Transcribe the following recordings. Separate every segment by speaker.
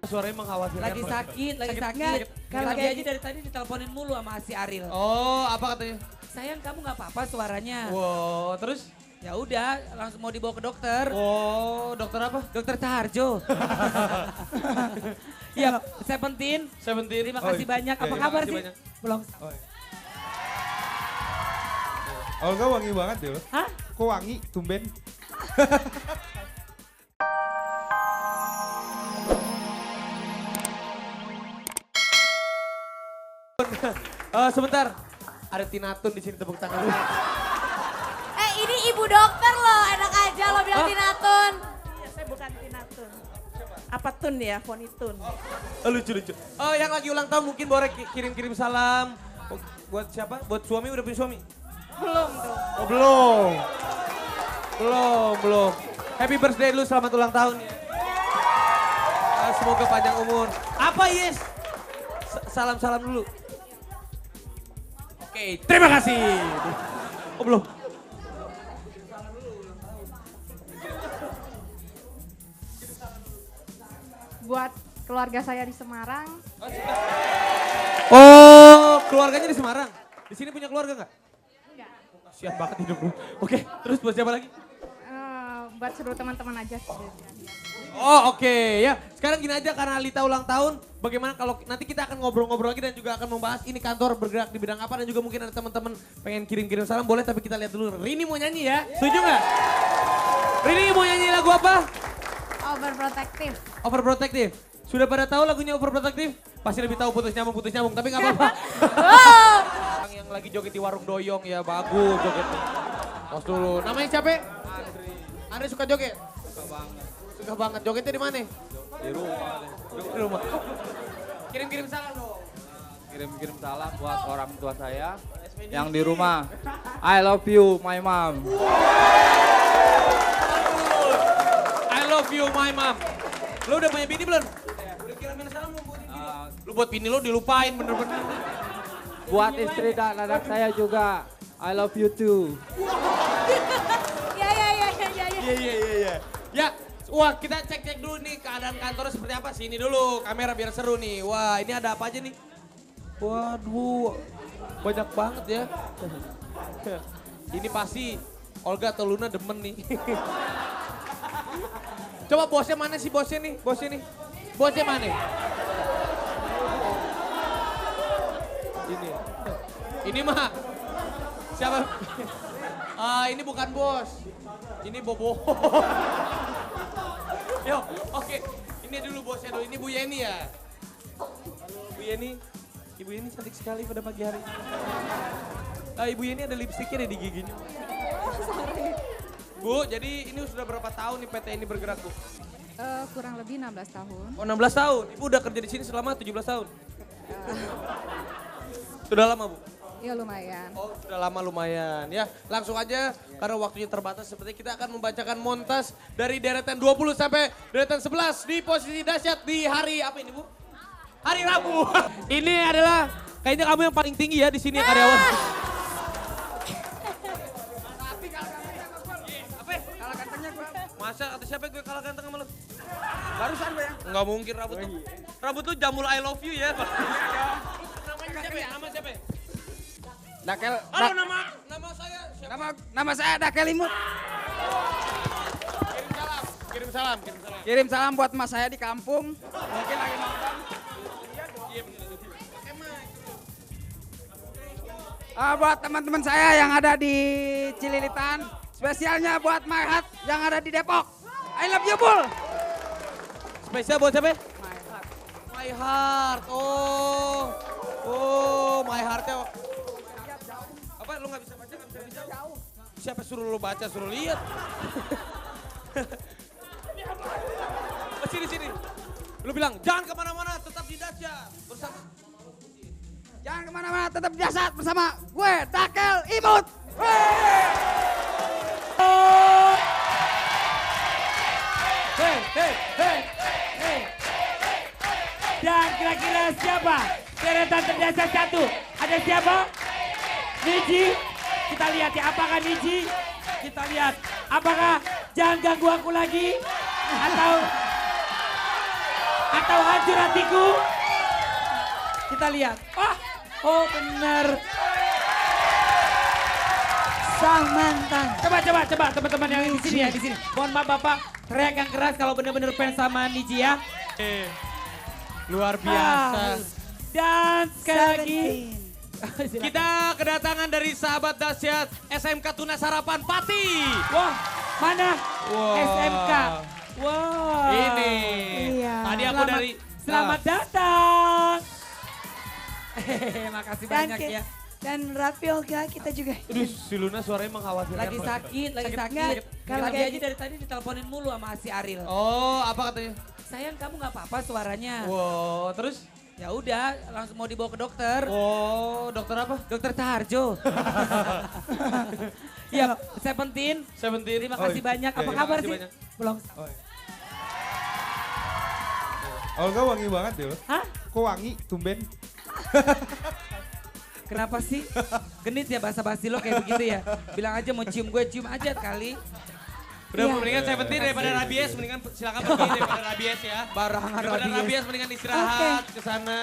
Speaker 1: Suaranya mengkhawatirkan.
Speaker 2: Lagi sakit. Kalau dia aja dari tadi diteleponin mulu sama si Ariel.
Speaker 1: Oh, apa katanya?
Speaker 2: Sayang kamu nggak apa-apa suaranya.
Speaker 1: Wow, terus?
Speaker 2: Ya udah, langsung mau dibawa ke dokter.
Speaker 1: Oh, dokter apa?
Speaker 2: Dokter Taharjo. Ya, Seventeen. Terima kasih banyak. Apa kabar sih? Belum.
Speaker 3: Olga wangi banget deh.
Speaker 2: Hah?
Speaker 3: Kok wangi? Tumben.
Speaker 1: Sebentar. Ada Tinatun di sini, tepuk tangan dulu.
Speaker 4: Ini ibu dokter loh, enak aja lo bilang Tinatun.
Speaker 5: Iya, saya bukan Tinatun. Apa Tun ya, Fonitun.
Speaker 1: Lucu. Yang lagi ulang tahun mungkin boleh kirim-kirim salam. Buat siapa? Buat suami, udah punya suami?
Speaker 5: Belum tuh.
Speaker 1: Oh, belum. Happy birthday dulu, selamat ulang tahun. Semoga panjang umur. Apa yes? Salam-salam dulu. Oke, terima kasih. Oh belum.
Speaker 6: Buat keluarga saya di Semarang.
Speaker 1: Oh, keluarganya di Semarang. Di sini punya keluarga nggak?
Speaker 6: Enggak.
Speaker 1: Kasian banget hidup lu. Oke, terus buat siapa lagi?
Speaker 6: Buat seluruh teman-teman aja sih.
Speaker 1: Oh oke ya. Sekarang gini aja karena Alita ulang tahun. Bagaimana kalau nanti kita akan ngobrol-ngobrol lagi dan juga akan membahas ini kantor bergerak di bidang apa. Dan juga mungkin ada teman-teman pengen kirim-kirim salam. Boleh tapi kita lihat dulu. Rini mau nyanyi ya? Setuju nggak? Rini mau nyanyi lagu apa?
Speaker 6: Overprotective.
Speaker 1: Overprotective. Sudah pada tahu lagunya Overprotective? Pasti lebih tahu putus nyambung. Tapi nggak apa-apa. Yang lagi joget di warung doyong ya bagus jogetnya. Pos dulu. Namanya siapa? Andre suka joget? Suka banget. Jogetnya di mana?
Speaker 7: Di rumah.
Speaker 1: Di rumah. Kirim-kirim salam dong.
Speaker 7: Kirim-kirim salam buat orang tua saya yang di rumah. I love you, my mom.
Speaker 1: I love you, my mom. Lu udah punya bini belum? Udah kirimin salam belum buat bini? Lu buat bini lu dilupain bener-bener.
Speaker 7: Buat istri dan anak saya juga. I love you too.
Speaker 4: Ya.
Speaker 1: Ya, wah kita cek-cek dulu nih keadaan kantornya seperti apa. Sini dulu kamera biar seru nih. Wah ini ada apa aja nih? Waduh, banyak banget ya. Ini pasti Olga atau Luna demen nih. Coba bosnya mana sih bosnya nih? Bosnya mana? Ini mah siapa? Ini bukan bos. Ini Bobo. Yo, oke. Ini dulu bosnya dulu. Ini Bu Yeni ya. Halo Bu Yeni. Ibu Yeni cantik sekali pada pagi hari. Ibu Yeni ada lipstiknya deh di giginya. Bu, jadi ini sudah berapa tahun nih PT ini bergerak, Bu?
Speaker 6: Kurang lebih 16 tahun.
Speaker 1: Oh, 16 tahun. Ibu udah kerja di sini selama 17 tahun. Sudah lama, Bu?
Speaker 6: Ya lumayan.
Speaker 1: Oh, sudah lama lumayan. Ya, langsung aja karena waktunya terbatas seperti kita akan membacakan montas dari deretan 20 sampai deretan 11 di posisi dahsyat di hari apa ini, Bu? Hari Rabu. Ini adalah kayaknya kamu yang paling tinggi ya di sini karyawan. Masa atau siapa gue kalah ganteng sama lu? Barusan ya? Enggak mungkin rambut tuh. Rambut tuh jamul I love you ya. Namanya siapa ya? Nama siapa ya?
Speaker 7: Dakel.
Speaker 1: Halo nama saya siapa?
Speaker 7: Nama saya Dakel Imut.
Speaker 1: Kirim salam.
Speaker 7: Kirim salam buat mas saya di kampung. Mungkin lagi nonton. Buat teman-teman saya yang ada di Cililitan. Spesialnya buat My Heart yang ada di Depok. I love you, Bul.
Speaker 1: Spesial buat siapa? My Heart. Oh, My Heart-nya. Apa lu gak bisa baca, gak bisa jauh? Siapa suruh lu baca, suruh lihat. Sini. Lu bilang, jangan kemana-mana, tetap di Dahsyat. Bersama.
Speaker 7: Jangan kemana-mana, tetap di Dahsyat bersama gue, Dakel Imut.
Speaker 2: Hey. Dan kira-kira siapa? Deretan terdahsyat 1. Ada siapa? Niji. Kita lihat ya, apakah Niji? Kita lihat, apakah jangan ganggu aku lagi? Atau atau hancur hatiku? Kita lihat. Oh benar.
Speaker 4: Sang mantan.
Speaker 2: Coba teman-teman yang di sini ya, di sini. Mohon maaf Bapak, teriak yang keras kalau benar-benar fans sama Niji ya.
Speaker 1: Luar biasa.
Speaker 2: Dan sekali lagi.
Speaker 1: Kita kedatangan dari sahabat dahsyat SMK Tunas Harapan Pati.
Speaker 2: Wah, mana?
Speaker 1: Wah.
Speaker 2: SMK. Wah.
Speaker 1: Ini.
Speaker 4: Iya.
Speaker 1: Tadi aku dari
Speaker 2: Selamat datang. Makasih banyak ya.
Speaker 4: Dan Raffi Olga kita juga.
Speaker 1: Aduh, si Luna suaranya mengkhawatirkan.
Speaker 2: Lagi sakit.
Speaker 4: Nggak, kalau
Speaker 2: Tadi
Speaker 4: kayak
Speaker 2: aja dari tadi diteleponin mulu sama si Ariel.
Speaker 1: Oh, apa katanya?
Speaker 2: Sayang kamu nggak apa-apa suaranya.
Speaker 1: Wow, terus?
Speaker 2: Ya udah, langsung mau dibawa ke dokter.
Speaker 1: Oh, dokter apa?
Speaker 2: Dokter Taharjo. Ya, Seventeen. Terima kasih banyak. Apa
Speaker 3: iya,
Speaker 2: kabar
Speaker 1: makasih
Speaker 2: sih?
Speaker 1: banyak.
Speaker 2: Belum.
Speaker 3: Oh, iya. Olga wangi banget deh lo.
Speaker 2: Hah?
Speaker 3: Kok wangi tumben?
Speaker 2: Kenapa sih? Genit ya basa-basi lo kayak begitu ya. Bilang aja mau cium gue, cium aja kali.
Speaker 1: Udah
Speaker 4: Iya.
Speaker 1: mendingan Seventeen daripada rabies, mendingan silakan pergi daripada rabies ya.
Speaker 2: Barangan
Speaker 1: Daripada
Speaker 2: rabies.
Speaker 1: rabies mendingan istirahat ke sana.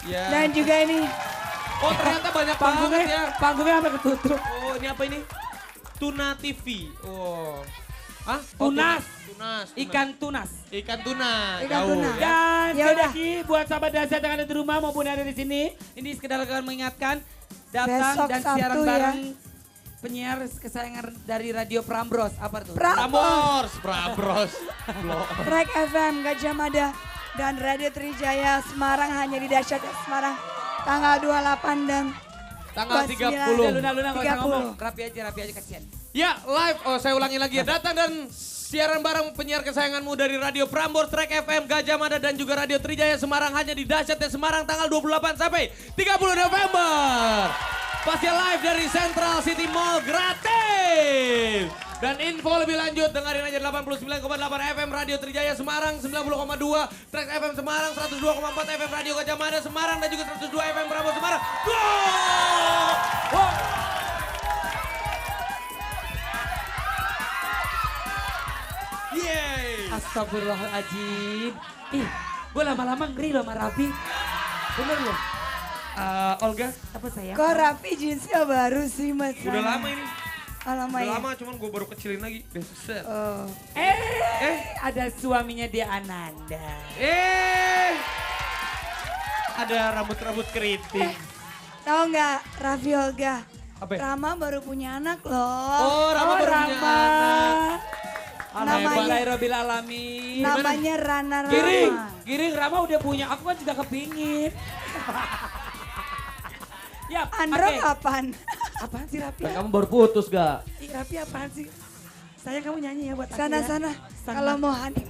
Speaker 1: Ya.
Speaker 4: Dan juga ini
Speaker 1: Oh, ternyata banyak banget
Speaker 2: Panggungnya,
Speaker 1: ya.
Speaker 2: panggungnya sampai ketutup.
Speaker 1: Oh, ini apa ini? Tuna TV. Oh. Hah?
Speaker 2: Tunas.
Speaker 1: Tunas.
Speaker 2: Ikan tunas.
Speaker 1: Ikan tuna.
Speaker 4: Ikan
Speaker 1: Jauh
Speaker 4: tuna.
Speaker 1: ya.
Speaker 2: Dan
Speaker 4: Ya
Speaker 2: sekali
Speaker 4: udah.
Speaker 2: lagi buat sahabat dahsyat yang ada di rumah maupun yang ada di sini. Ini sekedar akan mengingatkan datang
Speaker 4: Besok
Speaker 2: dan
Speaker 4: Sabtu
Speaker 2: siaran
Speaker 4: ya.
Speaker 2: bareng penyiar kesayangan dari Radio Prambors. Apa tuh?
Speaker 1: Prambors, Prambors.
Speaker 4: Track FM Gajah Mada dan Radio Trijaya Semarang hanya di Dahsyat Semarang tanggal 28 dan
Speaker 1: Tanggal
Speaker 4: 29.
Speaker 1: 30.
Speaker 2: Udah Luna nggak usah
Speaker 4: 30.
Speaker 2: ngomong. Rapi aja kasihan.
Speaker 1: Ya, live. Oh, saya ulangi lagi ya. Datang dan siaran bareng penyiar kesayanganmu dari Radio Prambors, Track FM, Gajah Mada dan juga Radio Trijaya Semarang hanya di Dahsyatnya Semarang tanggal 28 sampai 30 November. Pasti live dari Central City Mall gratis. Dan info lebih lanjut dengerin aja 89,8 FM Radio Trijaya Semarang, 90,2 Track FM Semarang, 102,4 FM Radio Gajah Mada Semarang dan juga 102 FM Prambors Semarang. Go! Wow. Yeay.
Speaker 2: Astagfirullahaladzim. Ih, gue lama-lama ngeri loh sama Raffi. Bener loh. Olga, apa sayang?
Speaker 4: kok Raffi jeansnya baru sih Mas?
Speaker 1: Udah lama ini.
Speaker 4: Lama
Speaker 1: Udah
Speaker 4: ya?
Speaker 1: lama cuman gue baru kecilin lagi. Set.
Speaker 4: Oh.
Speaker 2: Ada suaminya dia Ananda.
Speaker 1: Ada rambut-rambut keriting.
Speaker 4: Tahu nggak Raffi Olga?
Speaker 1: Apa ya?
Speaker 4: Rama baru punya anak loh.
Speaker 1: Oh, Rama baru punya anak.
Speaker 4: Namanya-
Speaker 2: Alhamdulillahirabbil alamin.
Speaker 4: Namanya Rana Rama.
Speaker 2: Giring Rama udah punya, aku kan juga kepingin. Ya,
Speaker 4: Andro
Speaker 2: oke.
Speaker 4: kapan?
Speaker 2: Apaan sih Raffi?
Speaker 8: Kamu baru putus gak?
Speaker 2: Ih, Raffi apaan sih? Sayang kamu nyanyi ya buat aku ya.
Speaker 4: Sana-sana.
Speaker 2: Sang
Speaker 4: Kalau
Speaker 2: man-
Speaker 4: mau Hani.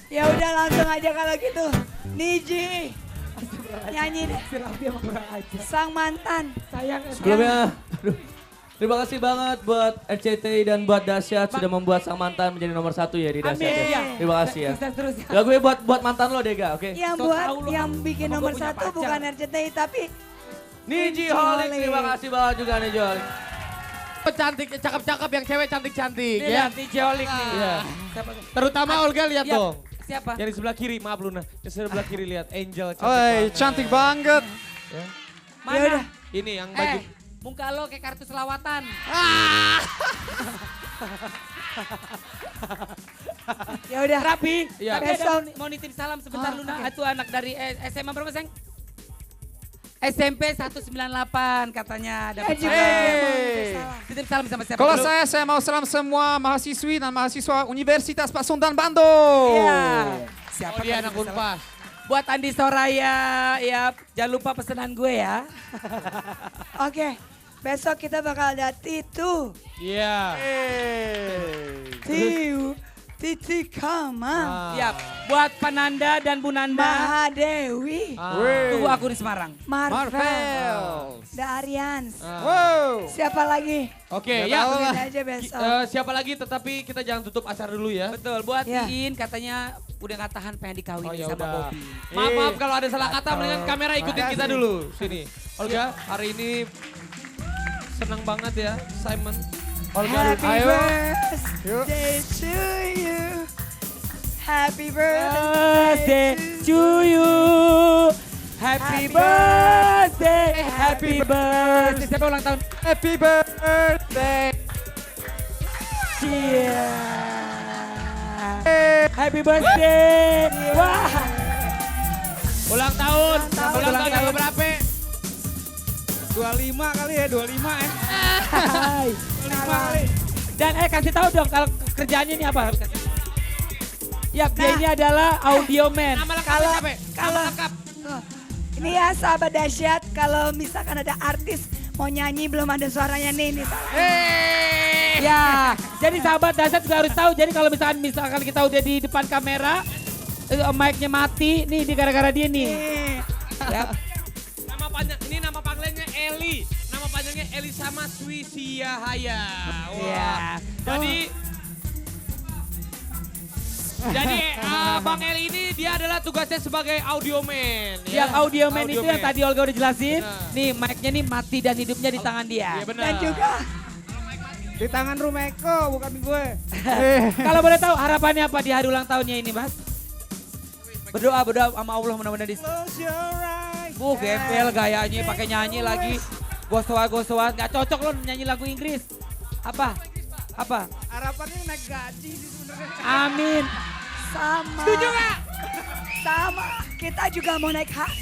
Speaker 4: Ya udah langsung aja kalau gitu. Niji. Nyanyi deh.
Speaker 2: Si Raffi emang kurang aja.
Speaker 4: Sang mantan.
Speaker 2: Sayang.
Speaker 8: Sebelumnya, terima kasih banget buat RCTI dan buat Dahsyat sudah membuat Sang Mantan menjadi nomor 1 ya di Dahsyat.
Speaker 2: Amin.
Speaker 8: Ya. Terima kasih ya.
Speaker 2: Sukses terus ya.
Speaker 8: Lagunya buat mantan lo Dega, oke?
Speaker 4: Yang
Speaker 2: So
Speaker 4: buat
Speaker 2: tau lu
Speaker 4: yang
Speaker 2: kan.
Speaker 4: bikin
Speaker 2: Sama
Speaker 4: nomor
Speaker 2: gua punya
Speaker 4: 1
Speaker 2: pacar.
Speaker 4: bukan RCTI tapi
Speaker 8: Niji Holik, terima kasih banget juga Niji Holik.
Speaker 1: Cantik, cakep-cakep yang cewek cantik-cantik
Speaker 2: Ini
Speaker 1: ya.
Speaker 2: lihat nih Jeolik nih.
Speaker 8: Iya.
Speaker 2: Siapa?
Speaker 1: Terutama Olga lihat
Speaker 2: Ya,
Speaker 1: dong.
Speaker 2: Siapa?
Speaker 1: Yang di sebelah kiri, maaf Luna. Yang sebelah kiri lihat Angel cantik
Speaker 3: Oi,
Speaker 1: banget.
Speaker 3: cantik banget.
Speaker 2: Mana?
Speaker 4: Ya udah.
Speaker 1: Ini yang baju.
Speaker 2: Muka lo kayak kartu selawatan.
Speaker 4: Ya udah.
Speaker 2: Rapi.
Speaker 1: Iya.
Speaker 2: Tapi ada
Speaker 4: Besok-
Speaker 2: mau nitip salam sebentar
Speaker 4: Oh,
Speaker 2: Luna.
Speaker 4: oke.
Speaker 2: Itu anak dari SMA berapa, Seng? SMP 198 katanya.
Speaker 4: Ya
Speaker 2: Dapat
Speaker 4: juga dia mau nitip salam.
Speaker 2: titip salam sama siapa?
Speaker 3: Kalau
Speaker 2: dulu?
Speaker 3: saya mau salam semua mahasiswi dan mahasiswa Universitas Pasundan Bandung.
Speaker 2: Iya. Siapa
Speaker 1: Oh, dia
Speaker 2: tadi
Speaker 1: anak
Speaker 2: salam?
Speaker 1: Unpas.
Speaker 2: Buat Andi Soraya, ya jangan lupa pesanan gue ya.
Speaker 4: Oke. Besok kita bakal ada Titu.
Speaker 1: Iya.
Speaker 4: Titi Kama.
Speaker 2: Ya, buat Pananda dan Bu Nanda,
Speaker 4: Mahadewi.
Speaker 2: tunggu aku di Semarang.
Speaker 4: Marvel. Da Aryans.
Speaker 3: Wow.
Speaker 4: Siapa lagi?
Speaker 1: Oke,
Speaker 3: Nggak
Speaker 1: ya.
Speaker 3: tahu lah.
Speaker 4: Kita aja besok.
Speaker 1: Siapa lagi tetapi kita jangan tutup acara dulu ya.
Speaker 2: Betul, buat
Speaker 4: Ya.
Speaker 2: Iin katanya udah gak tahan pengen dikawin
Speaker 1: Oh ya
Speaker 2: sama
Speaker 1: udah.
Speaker 2: Bobby.
Speaker 1: Maaf kalau ada salah kata mendingan kamera ikutin kita dulu. Sini. Olga, hari ini senang banget ya Simon.
Speaker 4: Happy birthday to you. Happy
Speaker 2: Birthday
Speaker 4: birthday
Speaker 2: to you. Happy birthday. Happy birthday. Siapa ulang tahun?
Speaker 3: Happy birthday.
Speaker 2: Happy birthday. Wah.
Speaker 1: Ulang tahun yang berapa?
Speaker 7: 25 kali ya, 25 ya.
Speaker 2: Hai.
Speaker 7: 25 kali.
Speaker 2: Dan kasih tahu dong kalau kerjaannya ini apa? Ya, dia ini adalah audio man.
Speaker 1: Nama lengkapnya
Speaker 4: Kalau-
Speaker 1: siapa?
Speaker 4: kalau-
Speaker 1: Nama lengkap.
Speaker 4: Tuh. Ini ya sahabat dahsyat, kalau misalkan ada artis mau nyanyi belum ada suaranya nih.
Speaker 2: Ya, jadi sahabat dahsyat juga harus tahu. Jadi kalau misalkan kita udah di depan kamera, mic-nya mati, nih di gara-gara dia nih. Ya.
Speaker 1: Nama panggilnya Eli. Nama panjangnya Elisama Swisia Haya.
Speaker 2: Iya.
Speaker 1: Jadi Bang Eli ini dia adalah tugasnya sebagai audio man.
Speaker 2: Yang audio man itu yang
Speaker 1: man.
Speaker 2: tadi Olga udah jelasin.
Speaker 1: Nah.
Speaker 2: Nih mic-nya nih mati dan hidupnya di tangan dia.
Speaker 1: Iya benar.
Speaker 4: Dan juga
Speaker 7: Di tangan Rumeko, bukan gue.
Speaker 2: Kalau boleh tahu harapannya apa di hari ulang tahunnya ini, Mas? Berdoa sama Allah mudah-mudahan di
Speaker 7: Close your eyes.
Speaker 2: gembel gayanya pakai nyanyi lagi. Gosoan nggak cocok loh nyanyi lagu Inggris. Apa?
Speaker 7: Harapannya naik gaji sih sebenarnya.
Speaker 2: Amin.
Speaker 4: sama.
Speaker 2: Setuju nggak?
Speaker 4: Sama. Kita juga mau naik hak.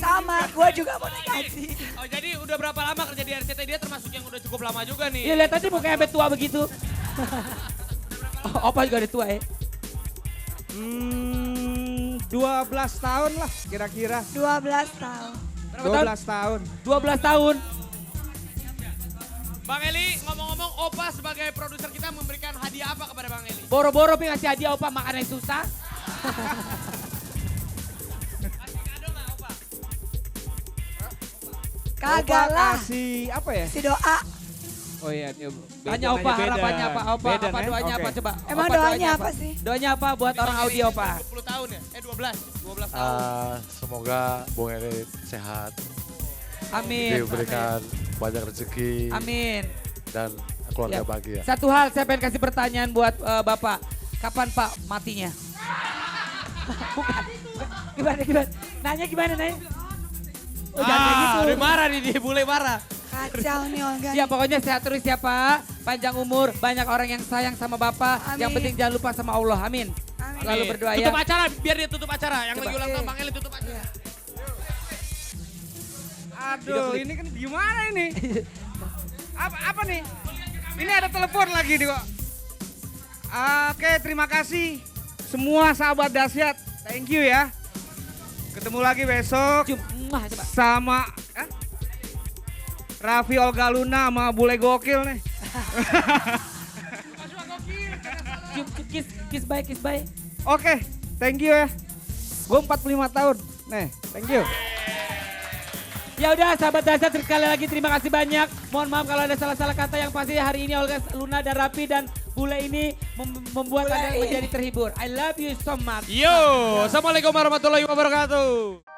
Speaker 4: Sama. Gue juga mau naik haji.
Speaker 1: Oh jadi udah berapa lama kerja di RCTI? Dia termasuk yang udah cukup lama juga nih.
Speaker 2: Iya lihat tadi mukanya sampai tua begitu. Opa juga udah tua ya.
Speaker 7: 12 tahun lah kira-kira.
Speaker 4: 12 tahun.
Speaker 2: Berapa tahun?
Speaker 7: 12 tahun.
Speaker 2: 12 tahun.
Speaker 1: Bang Eli, ngomong-ngomong Opa sebagai produser kita memberikan hadiah apa kepada Bang Eli?
Speaker 2: Boro-boro pengen ngasih hadiah Opa makannya susah.
Speaker 4: Kagak lah.
Speaker 7: Kasih apa ya?
Speaker 4: Si doa.
Speaker 7: Oh iya,
Speaker 2: Tanya Opa harapannya apa? Opa apa doanya apa coba?
Speaker 4: Emang
Speaker 2: Opa
Speaker 4: doanya apa sih?
Speaker 2: Doanya apa buat orang audio Opa?
Speaker 1: 20 tahun ya? 12 tahun.
Speaker 9: Semoga Bung Eli sehat,
Speaker 2: Amin.
Speaker 9: diberikan banyak rezeki
Speaker 2: Amin.
Speaker 9: dan keluarga
Speaker 2: Ya.
Speaker 9: bahagia.
Speaker 2: Satu hal saya pengen kasih pertanyaan buat Bapak. Kapan Pak matinya? Bukan. Gimana? Nanya gimana nanya? Oh, jangan kayak gitu.
Speaker 1: Dia marah nih, dia bule marah.
Speaker 4: Kacau nih Olga.
Speaker 2: Ya pokoknya sehat terus ya Pak. Panjang umur, banyak orang yang sayang sama Bapak.
Speaker 4: Amin.
Speaker 2: Yang penting jangan lupa sama Allah. Amin.
Speaker 4: Amin.
Speaker 2: Lalu berdoa ya.
Speaker 1: Tutup acara, biar dia tutup acara. Yang
Speaker 2: Coba.
Speaker 1: lagi ulang tahun Bang Eli tutup acara.
Speaker 7: Aduh, ini kan gimana ini? Apa nih? Ini ada telepon lagi nih kok. Oke, terima kasih semua sahabat dahsyat. Thank you ya. Ketemu lagi besok
Speaker 2: Cium. Muah, coba.
Speaker 7: sama Raffi Olga Luna sama Bule Gokil nih.
Speaker 2: Cium, kiss bye.
Speaker 7: Oke, thank you ya. Gue 45 tahun. Nih, thank you.
Speaker 2: Ya udah sahabat dahsyat sekali lagi terima kasih banyak. Mohon maaf kalau ada salah-salah kata yang pasti hari ini Olga Luna dan Raffi dan Bule ini membuat Anda menjadi terhibur. I love you so much.
Speaker 1: Yo, assalamualaikum warahmatullahi wabarakatuh.